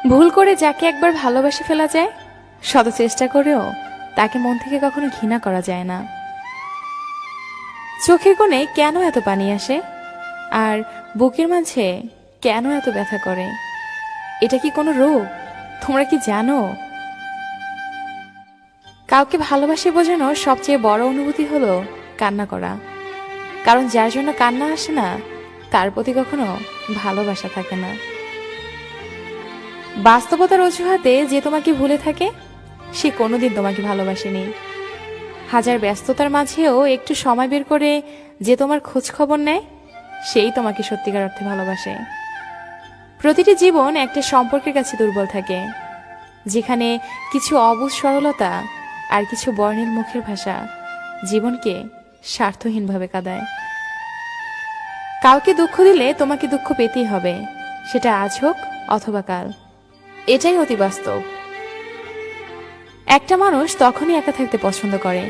ভুল করে যাকে একবার ভালোবেসে ফেলা যায়, শত চেষ্টা করেও তাকে মন থেকে কখনো ঘৃণা করা যায় না। চোখের কোণে কেন এত পানি আসে, আর বুকের মাঝে কেন এত ব্যথা করে? এটা কি কোনো রোগ? তোমরা কি জানো? কাউকে ভালোবাসে বোঝানোর সবচেয়ে বড় অনুভূতি হলো কান্না করা। কারণ যার জন্য কান্না আসে না, তার প্রতি কখনো ভালোবাসা থাকে না। বাস্তবতার অজুহাতে যে তোমাকে ভুলে থাকে, সে কোনোদিন তোমাকে ভালোবাসেনি। হাজার ব্যস্ততার মাঝেও একটু সময় বের করে যে তোমার খোঁজ খবর নেয়, সেই তোমাকে সত্যিকার অর্থে ভালোবাসে। প্রতিটি জীবন একটা সম্পর্কের কাছে দুর্বল থাকে, যেখানে কিছু অবুঝ সরলতা আর কিছু বর্ণিল মুখের ভাষা জীবনকে স্বার্থহীনভাবে কাঁদায়। কাউকে দুঃখ দিলে তোমাকে দুঃখ পেতেই হবে, সেটা আজ হোক অথবা কাল। এটাই অতি বাস্তব। একটা মানুষ তখনই একা থাকতে পছন্দ করে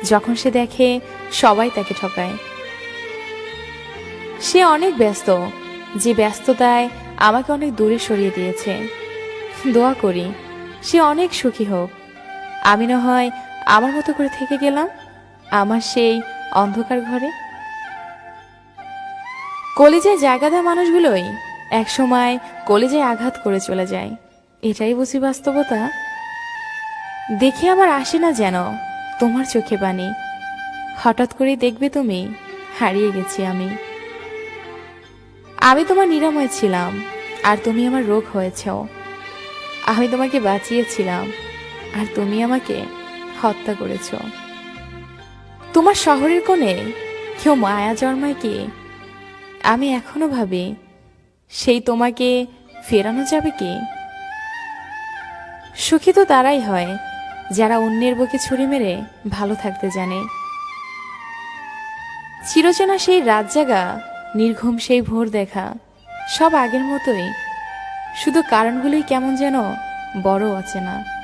যখন সে দেখে সবাই তাকে ঠকায়। সে অনেক ব্যস্ত, যে ব্যস্ততায় আমাকে অনেক দূরে সরিয়ে দিয়েছে। দোয়া করি সে অনেক সুখী হোক। আমি না হয় আমার মতো করে থেকে গেলাম আমার সেই অন্ধকার ঘরে। কলিজায় জায়গা দেওয়া মানুষগুলোই একসময় কলিজায় আঘাত করে চলে যায়। এটাই বুঝি বাস্তবতা। দেখে আমার আসে না যেন তোমার চোখে পানি। হঠাৎ করে দেখবে তুমি হারিয়ে গেছি আমি। আমি তোমার নিরাময় ছিলাম, আর তুমি আমার রোগ হয়েছ। আমি তোমাকে বাঁচিয়েছিলাম, আর তুমি আমাকে হত্যা করেছ। তোমার শহরের কোণে কেউ মায়া জন্মায় কি? আমি এখনো ভাবি সেই তোমাকে ফেরানো যাবে কি? সুখী তো তারাই হয় যারা অন্যের বুকে ছুরি মেরে ভালো থাকতে জানে। চিরচেনা সেই রাত জাগা, নির্ঘুম সেই ভোর দেখা, সব আগের মতোই, শুধু কারণগুলোই কেমন যেন বড় অচেনা।